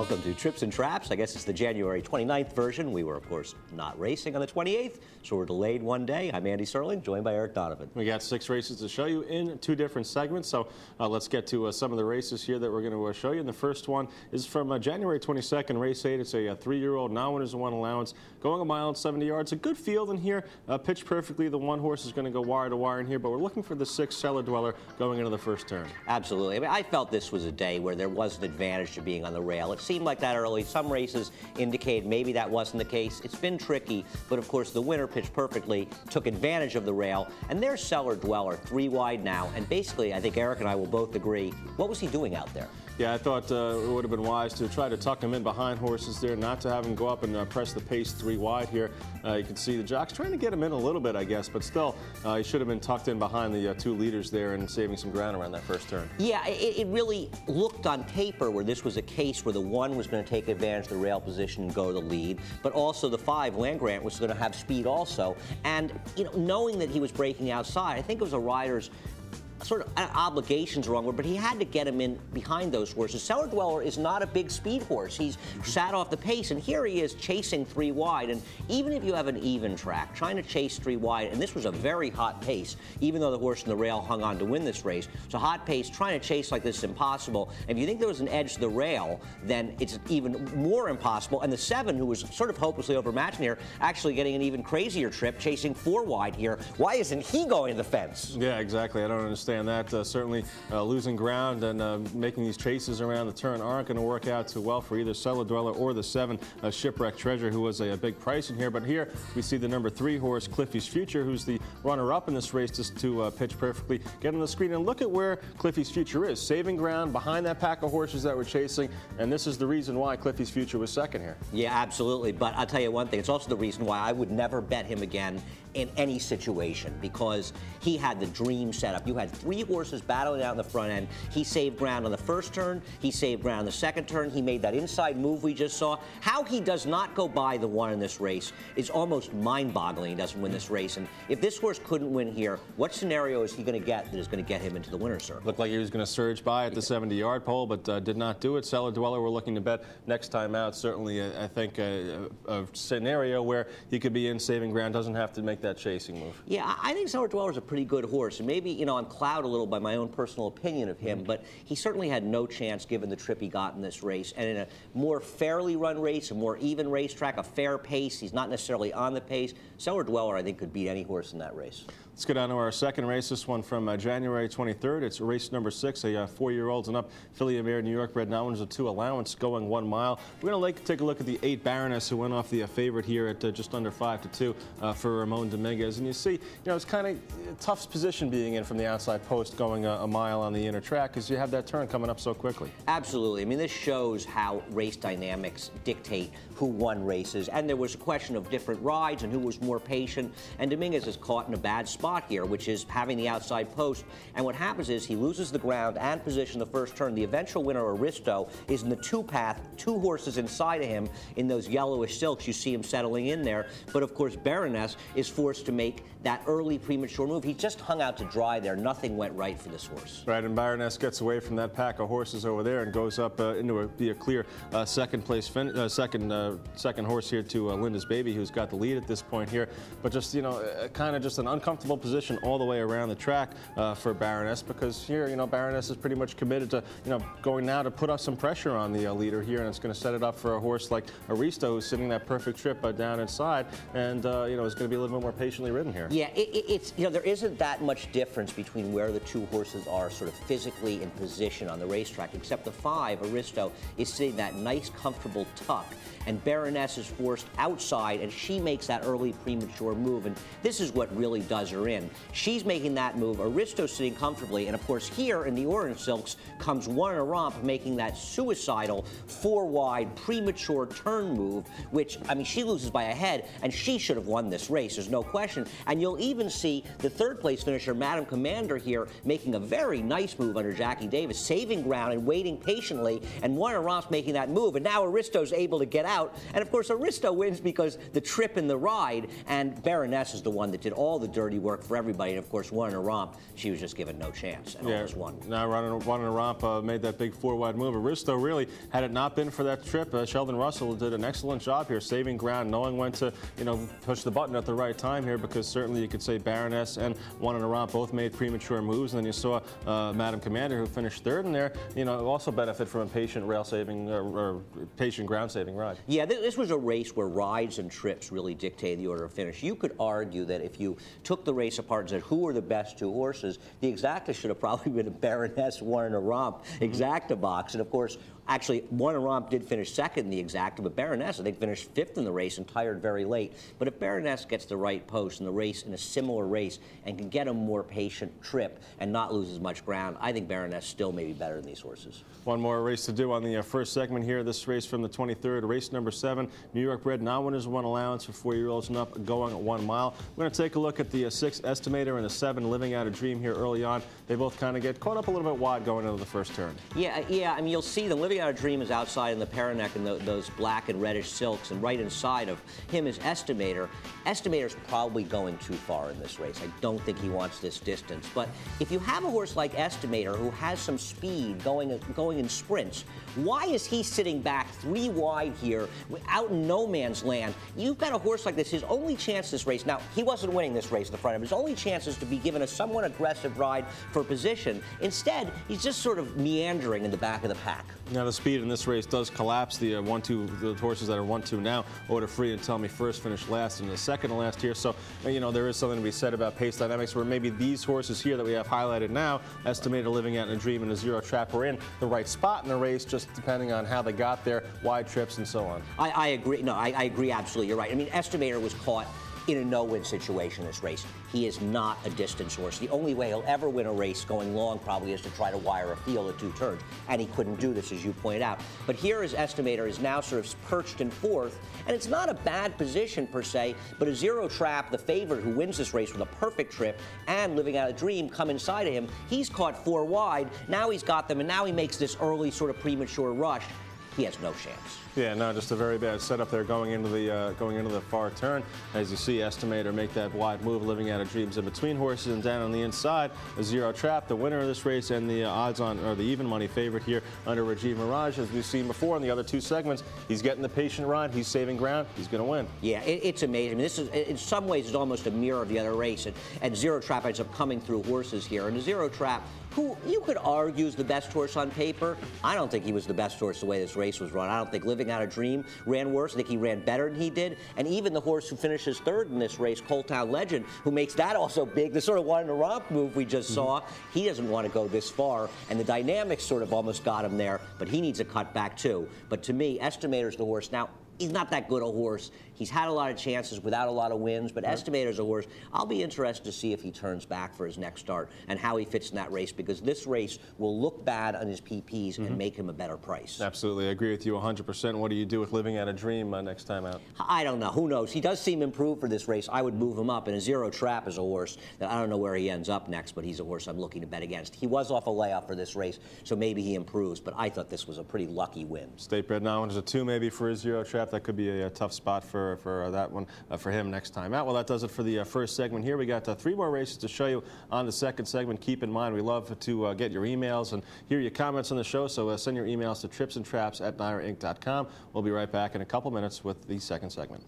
Welcome to Trips and Traps. I guess it's the January 29th version. We were, of course, not racing on the 28th, so we're delayed one day. I'm Andy Serling, joined by Eric Donovan. We got 6 races to show you in 2 different segments, so let's get to some of the races here that we're going to show you. And the first one is from January 22nd, race 8. It's a 3-year-old, non-winners and 1 allowance, going 1 mile and 70 yards. A good field in here, pitched perfectly. The 1 horse is going to go wire to wire in here, but we're looking for the 6 Cellar Dweller going into the first turn. Absolutely. I mean, I felt this was a day where there was an advantage to being on the rail. It seemed like that early. Some races indicated maybe that wasn't the case. It's been tricky, but of course the winner pitched perfectly, took advantage of the rail, and there's Cellar Dweller, 3 wide now, and basically I think Eric and I will both agree, what was he doing out there? Yeah, I thought it would have been wise to try to tuck him in behind horses there, not to have him go up and press the pace 3 wide here. You can see the jocks trying to get him in a little bit, I guess, but still, he should have been tucked in behind the 2 leaders there and saving some ground around that first turn. Yeah, it really looked on paper where this was a case where the 1 was going to take advantage of the rail position and go to the lead, but also the 5, Land Grant, was going to have speed also. And, you know, knowing that he was breaking outside, I think it was a rider's sort of obligation's wrong word, but he had to get him in behind those horses. Cellar Dweller is not a big speed horse. He's sat off the pace, and here he is chasing 3 wide. And even if you have an even track, trying to chase 3 wide, and this was a very hot pace, even though the horse in the rail hung on to win this race. So hot pace, trying to chase like this is impossible. And if you think there was an edge to the rail, then it's even more impossible. And the 7, who was sort of hopelessly overmatched here, actually getting an even crazier trip, chasing 4 wide here. Why isn't he going to the fence? Yeah, exactly. I don't understand that. Certainly losing ground and making these chases around the turn aren't going to work out too well for either Cellar Dweller or the 7 Shipwreck Treasure, who was a big price in here. But here we see the number 3 horse, Cliffy's Future, who's the runner-up in this race, just to pitch perfectly, get on the screen. And look at where Cliffy's Future is, saving ground behind that pack of horses that were chasing. And this is the reason why Cliffy's Future was second here. Yeah, absolutely. But I'll tell you one thing, it's also the reason why I would never bet him again in any situation, because he had the dream setup. You had 3 horses battling out in the front end. He saved ground on the first turn. He saved ground on the second turn. He made that inside move we just saw. How he does not go by the 1 in this race is almost mind-boggling. He doesn't win this race. And if this horse couldn't win here, what scenario is he going to get that is going to get him into the winner's circle? Looked like he was going to surge by at the 70-yard pole, but did not do it. Cellar Dweller, we're looking to bet next time out. Certainly, I think a scenario where he could be in saving ground, doesn't have to make that chasing move. Yeah, I think Cellar Dweller is a pretty good horse, and maybe, you know, I'm clouded a little by my own personal opinion of him, but he certainly had no chance given the trip he got in this race. And in a more fairly run race, a more even racetrack, a fair pace, he's not necessarily on the pace. Cellar Dweller, I think, could beat any horse in that race. Let's go down to our second race, this one from January 23rd. It's race number 6, a 4-year-olds and up filly and mare New York bred non-winners of 2 allowance, going 1 mile. We're going to take a look at the 8 Baroness, who went off the favorite here at just under 5-2 for Ramon Dominguez. And you see, you know, it's kind of a tough position being in from the outside post, going a mile on the inner track, because you have that turn coming up so quickly. Absolutely. I mean, this shows how race dynamics dictate who won races. And there was a question of different rides and who was more patient. And Dominguez is caught in a bad spot here, which is having the outside post. And what happens is he loses the ground and position the first turn. The eventual winner, ARISTO, is in the 2-path, 2 horses inside of him in those yellowish silks. You see him settling in there. But of course, Baroness is forced to make that early premature move. He just hung out to dry there. Nothing went right for this horse. Right, and Baroness gets away from that pack of horses over there and goes up into a clear second horse here to Linda's Baby, who's got the lead at this point here. But just, you know, kind of just an uncomfortable position all the way around the track for Baroness, because here, you know, Baroness is pretty much committed to, you know, going now to put up some pressure on the leader here, and it's going to set it up for a horse like ARISTO, who's sitting that perfect trip down inside, and you know, is going to be a little bit more patiently ridden here. Yeah, it's, you know, there isn't that much difference between where the 2 horses are sort of physically in position on the racetrack, except the 5, ARISTO, is sitting that nice, comfortable tuck, and Baroness is forced outside, and she makes that early premature move, and this is what really does her in. She's making that move, ARISTO sitting comfortably, and of course here in the orange silks comes 1 in a romp, making that suicidal 4-wide premature turn move, which, I mean, she loses by a head, and she should have won this race, there's no question. And you'll even see the 3rd place finisher, Madam Commander, here making a very nice move under Jackie Davis, saving ground and waiting patiently, and One and Romp's making that move, and now Aristo's able to get out, and of course Aristo wins because the trip and the ride, and Baroness is the one that did all the dirty work for everybody, and of course One and Romp, she was just given no chance, and almost won. Now One and Romp made that big 4-wide move. Aristo really, had it not been for that trip, Sheldon Russell did an excellent job here, saving ground, knowing when to, push the button at the right time here, because certainly you could say Baroness and One and Romp both made premature moves, and then you saw Madam Commander, who finished third in there, also benefit from a patient rail-saving or patient ground-saving ride. Yeah, this was a race where rides and trips really dictated the order of finish. You could argue that if you took the race apart and said who were the best two horses, the exacta should have probably been a Baroness, One and a Romp exacta box, and of course, actually, One and Romp did finish second in the exacta, but Baroness, I think, finished fifth in the race and tired very late. But if Baroness gets the right post in the race, in a similar race, and can get a more patient trip and not lose as much ground, I think Baroness still may be better than these horses. One more race to do on the first segment here. This race from the 23rd, race number 7, New York bred non-winners 1 allowance for 4-year-olds and up, going at 1 mile. We're going to take a look at the 6 Estimator and the 7 Living Out a Dream here early on. They both kind of get caught up a little bit wide going into the first turn. Yeah, I mean, you'll see the Living Out a Dream is outside in the Paraneck and those black and reddish silks, and right inside of him is Estimator. Estimator's probably going too far in this race. I don't think he wants this distance. But if you have a horse like Estimator who has some speed going in sprints, why is he sitting back 3 wide here out in no man's land? You've got a horse like this, his only chance this race, now he wasn't winning this race at the front of him, his only chance is to be given a somewhat aggressive ride for position. Instead, he's just sort of meandering in the back of the pack. Now the speed in this race does collapse. The the horses that are 1-2 now, Order Free and Tell Me First finished last and the second to last here. So, there is something to be said about pace dynamics where maybe these horses here that we have highlighted now, Estimator, Living Out in a Dream, and a Zero Trap, are in the right spot in the race, just depending on how they got there, wide trips and so on. I agree. No, I agree absolutely. You're right. I mean, Estimator was caught in a no-win situation in this race. He is not a distance horse. The only way he'll ever win a race going long probably is to try to wire a field at 2 turns, and he couldn't do this, as you point out. But here his Estimator is now sort of perched in 4th, and it's not a bad position per se, but a Zero Trap, the favorite who wins this race with a perfect trip, and Living Out a Dream come inside of him. He's caught 4 wide, now he's got them, and now he makes this early sort of premature rush. He has no chance. Yeah, no, just a very bad setup there going into the far turn. As you see, Estimator make that wide move, Living Out of Dreams in between horses, and down on the inside, a Zero Trap, the winner of this race, and the odds-on, or the even money favorite here under Rajiv Mirage. As we've seen before in the other 2 segments, he's getting the patient ride, he's saving ground, he's going to win. Yeah, it's amazing. I mean, this is, in some ways, is almost a mirror of the other race, and Zero Trap ends up coming through horses here, and the Zero Trap, who you could argue is the best horse on paper. I don't think he was the best horse the way this race was run. I don't think Living Out a Dream ran worse. I think he ran better than he did. And even the horse who finishes 3rd in this race, Coal Town Legend, who makes that also big, the sort of One and a Romp move we just saw, he doesn't want to go this far. And the dynamics sort of almost got him there, but he needs a cut back too. But to me, Estimator's the horse. Now, he's not that good a horse. He's had a lot of chances without a lot of wins, but Estimator's a horse. I'll be interested to see if he turns back for his next start and how he fits in that race, because this race will look bad on his PPs and make him a better price. Absolutely. I agree with you 100%. What do you do with Living Out a Dream next time out? I don't know. Who knows? He does seem improved for this race. I would move him up, and a Zero Trap is a horse that I don't know where he ends up next, but he's a horse I'm looking to bet against. He was off a layoff for this race, so maybe he improves, but I thought this was a pretty lucky win. State bred non-winners a 2 maybe for a Zero Trap. That could be a tough spot for that one for him next time out. Well, that does it for the first segment here. We got 3 more races to show you on the second segment. Keep in mind, we love to get your emails and hear your comments on the show, so send your emails to tripsandtraps@NYRInc.com. We'll be right back in a couple minutes with the second segment.